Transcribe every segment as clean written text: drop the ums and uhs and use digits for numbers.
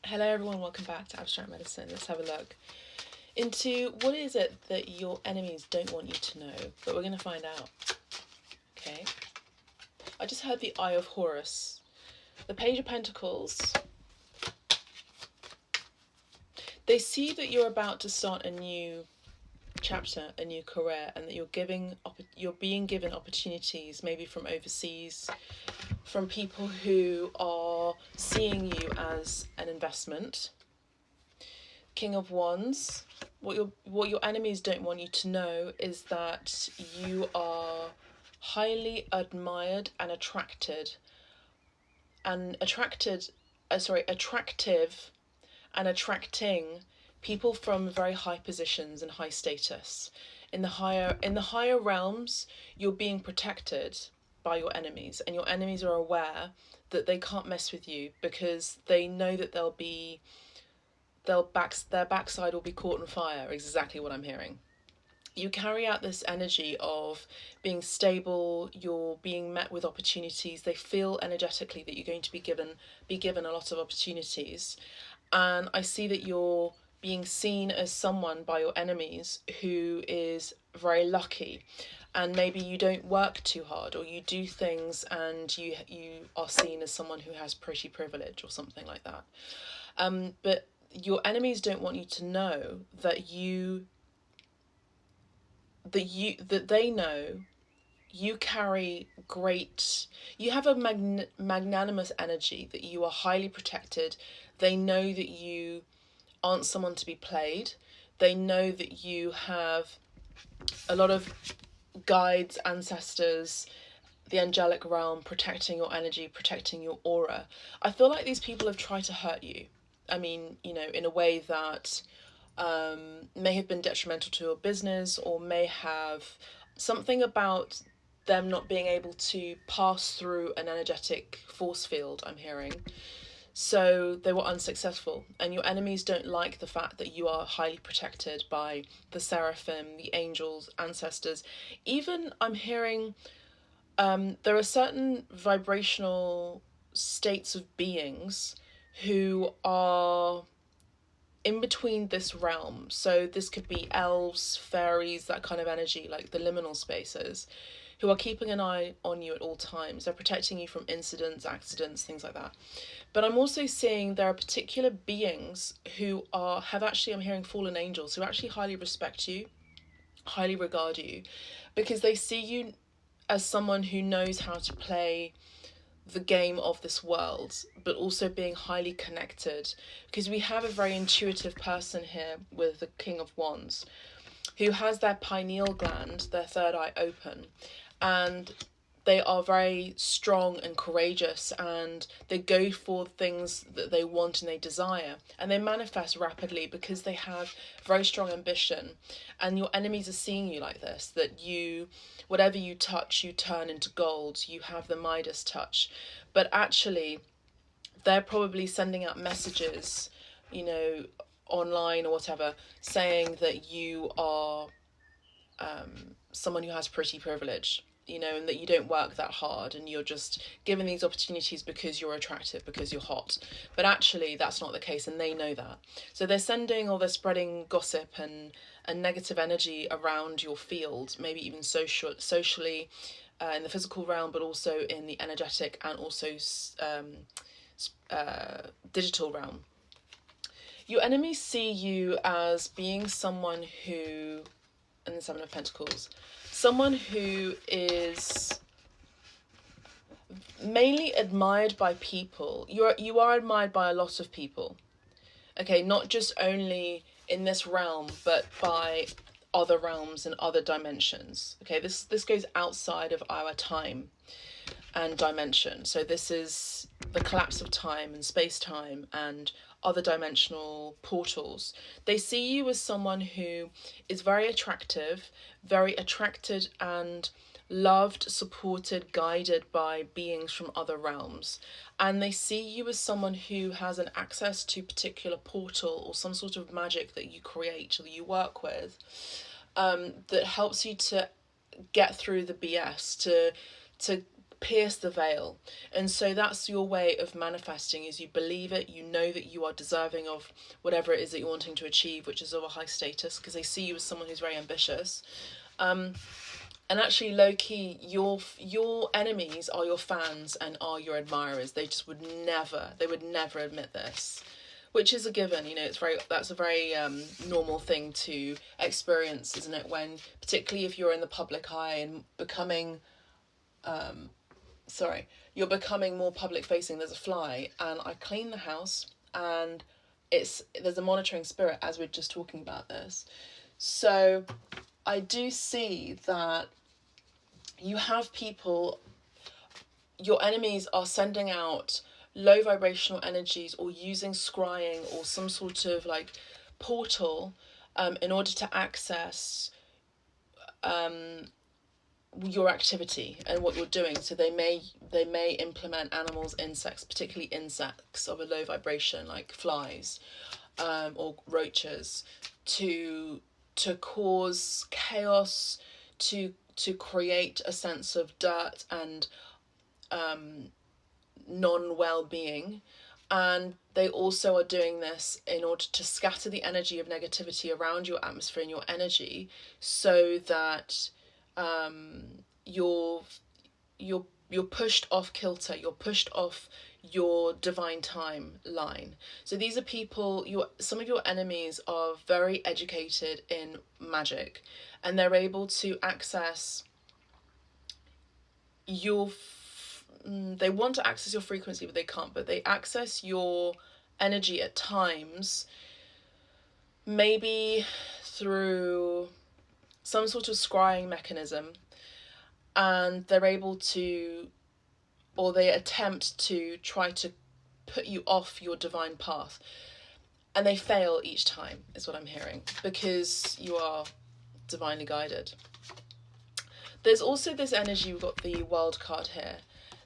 Hello everyone, welcome back to Abstract Medicine. Let's have a look into what is it that your enemies don't want you to know, but we're going to find out. Okay. I just heard the Eye of Horus. The Page of Pentacles. They see that you're about to start a new chapter, a new career, and that you're being given opportunities, maybe from overseas, from people who are seeing you as an investment. King of Wands. What your enemies don't want you to know is that you are highly admired and attractive and attracting people from very high positions and high status. In the higher realms, you're being protected by your enemies, and your enemies are aware that they can't mess with you because they know that their backside will be caught on fire. Exactly what I'm hearing. You carry out this energy of being stable, you're being met with opportunities. They feel energetically that you're going to be given a lot of opportunities. And I see that you're being seen as someone by your enemies who is very lucky. And maybe you don't work too hard, or you do things and you are seen as someone who has pretty privilege or something like that. But your enemies don't want you to know that they know you carry you have a magnanimous energy, that you are highly protected. They know that you aren't someone to be played. They know that you have a lot of guides, ancestors, the angelic realm protecting your energy, protecting your aura. I feel like these people have tried to hurt you. I mean, in a way that may have been detrimental to your business, or may have something about them not being able to pass through an energetic force field, I'm hearing. So they were unsuccessful, and your enemies don't like the fact that you are highly protected by the seraphim, the angels, ancestors. Even I'm hearing there are certain vibrational states of beings who are in between this realm. So this could be elves, fairies, that kind of energy, like the liminal spaces, who are keeping an eye on you at all times. They're protecting you from incidents, accidents, things like that. But I'm also seeing there are particular beings who have actually, I'm hearing fallen angels, who actually highly respect you, highly regard you, because they see you as someone who knows how to play the game of this world, but also being highly connected, because we have a very intuitive person here with the King of Wands, who has their pineal gland, their third eye, open, and they are very strong and courageous, and they go for things that they want and they desire, and they manifest rapidly because they have very strong ambition. And your enemies are seeing you like this, that whatever you touch, you turn into gold. You have the Midas touch. But actually, they're probably sending out messages, online or whatever, saying that you are someone who has pretty privilege, and that you don't work that hard, and you're just given these opportunities because you're attractive, because you're hot. But actually, that's not the case, and they know that. So they're sending, or they're spreading gossip and negative energy around your field, maybe even socially, in the physical realm, but also in the energetic and also digital realm. Your enemies see you as being someone who, and the Seven of Pentacles, someone who is mainly admired by people. You are admired by a lot of people. Okay, not just only in this realm, but by other realms and other dimensions. Okay, this goes outside of our time and dimension. So this is the collapse of time and space-time and other dimensional portals. They see you as someone who is very attractive, very attracted and loved, supported, guided by beings from other realms. And they see you as someone who has an access to particular portal or some sort of magic that you create or that you work with, that helps you to get through the BS, to pierce the veil. And so that's your way of manifesting, is you believe it, you know that you are deserving of whatever it is that you're wanting to achieve, which is of a high status, because they see you as someone who's very ambitious. And actually, low-key, your enemies are your fans and are your admirers. They just would never admit this, which is a given. You know, that's a very normal thing to experience, isn't it? When, particularly if you're in the public eye and becoming, you're becoming more public facing. There's a fly, and I clean the house, and there's a monitoring spirit, as we're just talking about this. So I do see that you have people, your enemies are sending out low vibrational energies or using scrying or some sort of like portal in order to access your activity and what you're doing. So they may implement animals, insects, particularly insects of a low vibration like flies or roaches, to cause chaos, to create a sense of dirt and non-well-being. And they also are doing this in order to scatter the energy of negativity around your atmosphere and your energy, so that you're pushed off kilter, you're pushed off your divine timeline. So these are people, some of your enemies are very educated in magic, and they're able to access they want to access your frequency, but they can't. But they access your energy at times, maybe through some sort of scrying mechanism, and they're able to, or they attempt to try to put you off your divine path. And they fail each time, is what I'm hearing, because you are divinely guided. There's also this energy, we've got the World card here.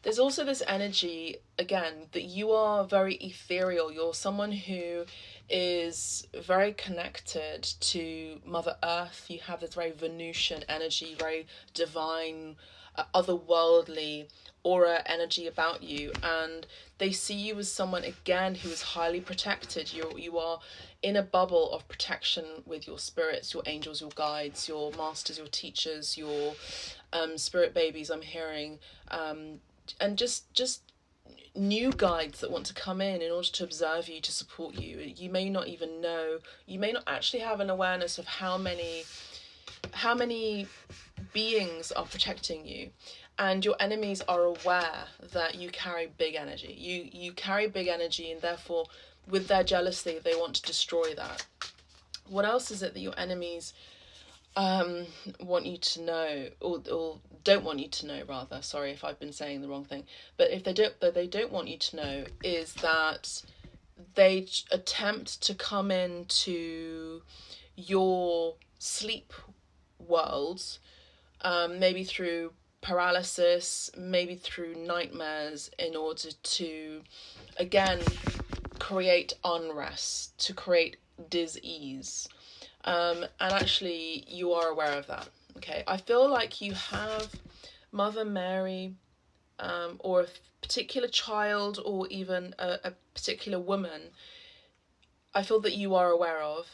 There's also this energy, again, that you are very ethereal. You're someone who is very connected to Mother Earth. You have this very Venusian energy, very divine, otherworldly aura energy about you, and they see you as someone, again, who is highly protected. You are in a bubble of protection with your spirits, your angels, your guides, your masters, your teachers, your spirit babies, I'm hearing, and just new guides that want to come in order to observe you, to support you. You may not even know, you may not actually have an awareness of how many beings are protecting you. And your enemies are aware that you carry big energy. You carry big energy, and therefore, with their jealousy, they want to destroy that. What else is it that your enemies want you to know, or don't want you to know, rather? Sorry if I've been saying the wrong thing. But if they don't want you to know, is that they attempt to come into your sleep worlds, maybe through paralysis, maybe through nightmares, in order to, again, create unrest, to create dis-ease. And actually, you are aware of that. Okay, I feel like you have Mother Mary, or a particular child, or even a particular woman, I feel that you are aware of,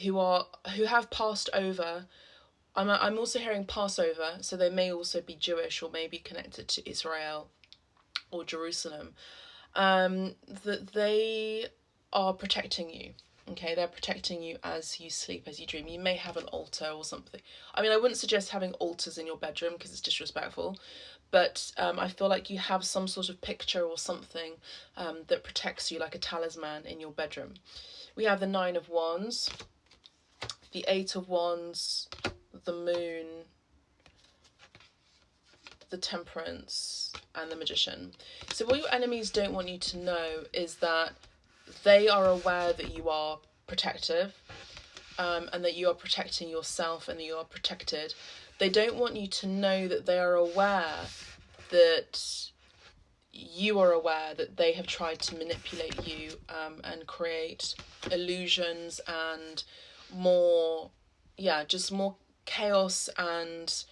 who have passed over. I'm also hearing Passover, so they may also be Jewish, or maybe connected to Israel or Jerusalem. That they are protecting you. Okay, they're protecting you as you sleep, as you dream. You may have an altar or something. I mean, I wouldn't suggest having altars in your bedroom because it's disrespectful, but I feel like you have some sort of picture or something that protects you, like a talisman, in your bedroom. We have the 9 of Wands, the 8 of Wands, the Moon, the Temperance, and the Magician. So what your enemies don't want you to know is that they are aware that you are protective, and that you are protecting yourself, and that you are protected. They don't want you to know that they are aware that you are aware that they have tried to manipulate you, and create illusions and more chaos and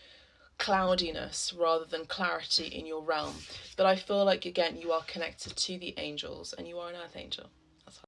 cloudiness rather than clarity in your realm. But I feel like, again, you are connected to the angels and you are an earth angel.